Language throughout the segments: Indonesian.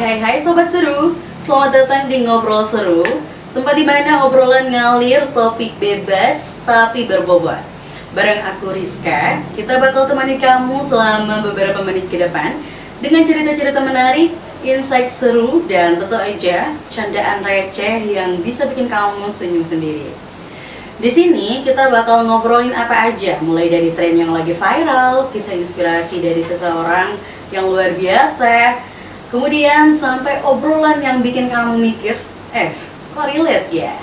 Hai Sobat Seru, selamat datang di Ngobrol Seru, tempat di mana obrolan ngalir, topik bebas tapi berbobot. Bareng aku Rizka, kita bakal temani kamu selama beberapa menit ke depan dengan cerita-cerita menarik, insight seru, dan tentu aja candaan receh yang bisa bikin kamu senyum sendiri. Di sini kita bakal ngobrolin apa aja, mulai dari tren yang lagi viral, kisah inspirasi dari seseorang yang luar biasa, kemudian sampai obrolan yang bikin kamu mikir, kok relate ya?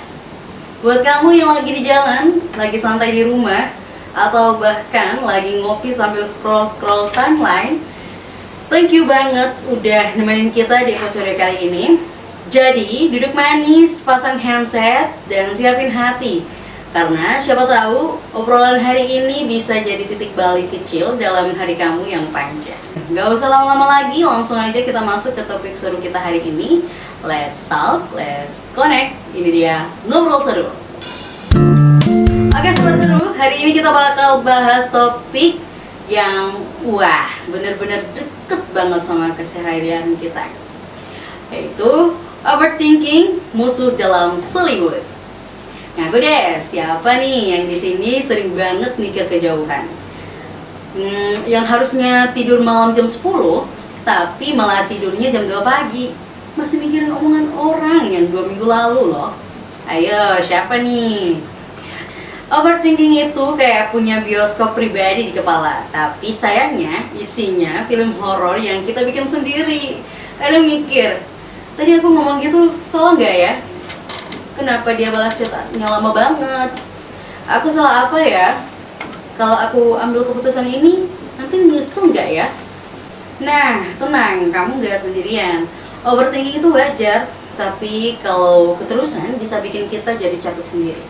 Buat kamu yang lagi di jalan, lagi santai di rumah, atau bahkan lagi ngopi sambil scroll-scroll timeline, thank you banget udah nemenin kita di episode kali ini. Jadi, duduk manis, pasang handset, dan siapin hati. Karena siapa tahu obrolan hari ini bisa jadi titik balik kecil dalam hari kamu yang panjang. Gak usah lama-lama lagi, langsung aja kita masuk ke topik seru kita hari ini. Let's talk, let's connect. Ini dia Ngobrol Seru. Oke Sobat Seru, hari ini kita bakal bahas topik yang bener-bener deket banget sama keseharian kita, yaitu overthinking, musuh dalam selimut. Ngaku deh, siapa nih yang di sini sering banget mikir kejauhan? Yang harusnya tidur malam jam 10, tapi malah tidurnya jam 2 pagi. Masih mikirin omongan orang yang 2 minggu lalu loh. Ayo, siapa nih? Overthinking itu kayak punya bioskop pribadi di kepala. Tapi sayangnya isinya film horor yang kita bikin sendiri. Kadang mikir, tadi aku ngomong gitu salah nggak ya? Kenapa dia balas chatnya lama banget? Aku salah apa ya? Kalau aku ambil keputusan ini, nanti nyesel nggak ya? Nah, tenang, kamu nggak sendirian. Overthinking itu wajar, tapi kalau keterusan bisa bikin kita jadi capek sendiri.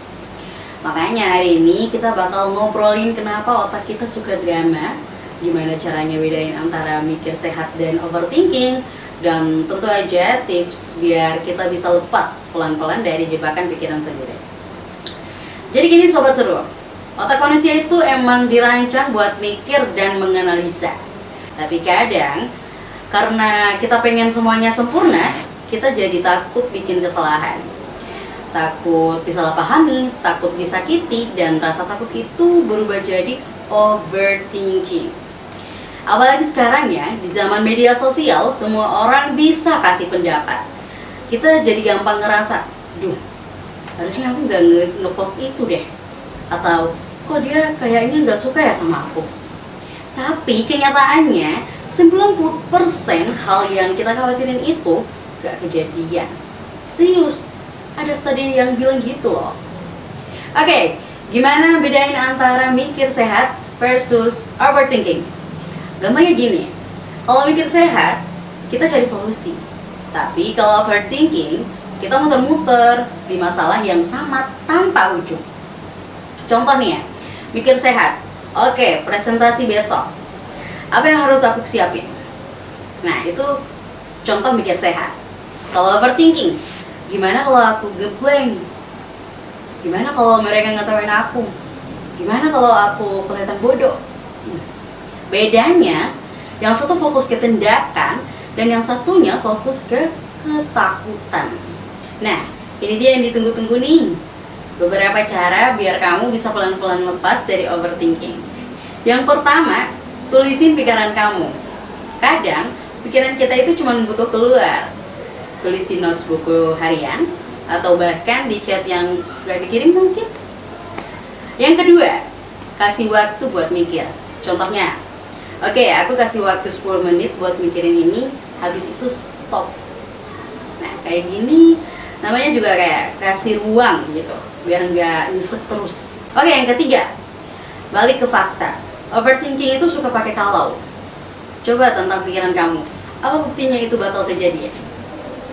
Makanya hari ini kita bakal ngobrolin kenapa otak kita suka drama, gimana caranya bedain antara mikir sehat dan overthinking, dan tentu aja tips biar kita bisa lepas pelan-pelan dari jebakan pikiran sendiri. Jadi gini Sobat Seru, otak manusia itu emang dirancang buat mikir dan menganalisa. Tapi kadang karena kita pengen semuanya sempurna, kita jadi takut bikin kesalahan. Takut disalahpahami, takut disakiti, dan rasa takut itu berubah jadi overthinking. Apalagi sekarang ya, di zaman media sosial, semua orang bisa kasih pendapat. Kita jadi gampang ngerasa, harusnya aku nggak ngepost itu deh. Atau, kok dia kayaknya nggak suka ya sama aku. Tapi kenyataannya, 90% hal yang kita khawatirin itu nggak kejadian. Serius, ada studi yang bilang gitu loh. Oke, gimana bedain antara mikir sehat versus overthinking? Gampangnya gini, kalau mikir sehat, kita cari solusi. Tapi kalau overthinking, kita muter-muter di masalah yang sama tanpa ujung. Contoh nih ya, mikir sehat. Oke, presentasi besok. Apa yang harus aku siapin? Nah, itu contoh mikir sehat. Kalau overthinking, gimana kalau aku ngeblank? Gimana kalau mereka ngetawain aku? Gimana kalau aku kelihatan bodoh? Bedanya, yang satu fokus ke tindakan dan yang satunya fokus ke ketakutan. Nah, ini dia yang ditunggu-tunggu nih. Beberapa cara biar kamu bisa pelan-pelan lepas dari overthinking. Yang pertama, tulisin pikiran kamu. Kadang, pikiran kita itu cuma butuh keluar. Tulis di notes buku harian, atau bahkan di chat yang gak dikirim mungkin. Yang kedua, kasih waktu buat mikir. Contohnya, oke, aku kasih waktu 10 menit buat mikirin ini, habis itu stop. Nah, kayak gini namanya juga kayak kasih ruang gitu, biar nggak nyesek terus. Oke, yang ketiga, balik ke fakta. Overthinking itu suka pakai kalau. Coba tentang pikiran kamu, apa buktinya itu bakal kejadian?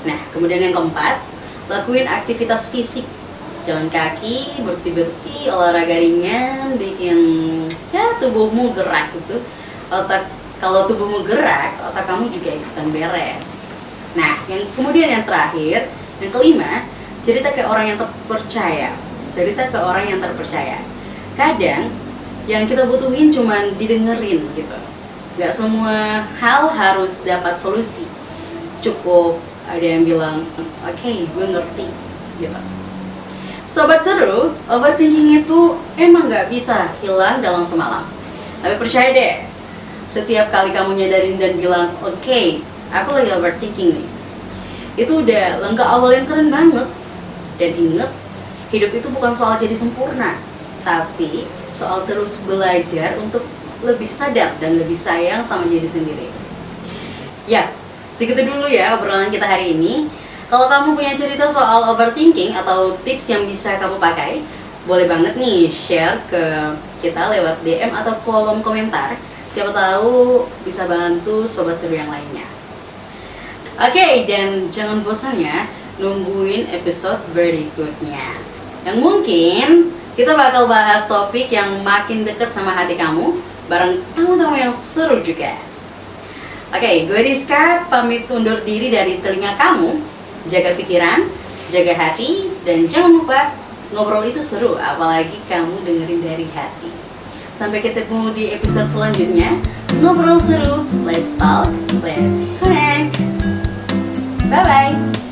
Nah, kemudian yang keempat, lakuin aktivitas fisik. Jalan kaki, bersih-bersih, olahraga ringan, bikin tubuhmu gerak gitu. Kalau tubuhmu gerak, otak kamu juga ikutan beres. Nah, kemudian yang terakhir, yang kelima, cerita ke orang yang terpercaya. Kadang yang kita butuhin cuman didengerin gitu. Gak semua hal harus dapat solusi. cukup ada yang bilang, oke, gue ngerti gitu. Sobat Seru, overthinking itu emang gak bisa hilang dalam semalam. Tapi percaya deh, setiap kali kamu nyadarin dan bilang, oke, aku lagi overthinking nih, itu udah langkah awal yang keren banget. Dan inget, hidup itu bukan soal jadi sempurna, tapi soal terus belajar untuk lebih sadar dan lebih sayang sama diri sendiri. Ya, segitu dulu ya obrolan kita hari ini. Kalau kamu punya cerita soal overthinking atau tips yang bisa kamu pakai, boleh banget nih share ke kita lewat DM atau kolom komentar. Siapa tahu bisa bantu sobat seru yang lainnya. Oke, dan jangan bosan ya nungguin episode berikutnya. Yang mungkin kita bakal bahas topik yang makin dekat sama hati kamu bareng tamu-tamu yang seru juga. Oke, gue Rizka pamit undur diri dari telinga kamu. Jaga pikiran, jaga hati, dan jangan lupa ngobrol itu seru, apalagi kamu dengerin dari hati. Sampai ketemu di episode selanjutnya. Ngobrol seru, let's talk, let's connect. Bye-bye.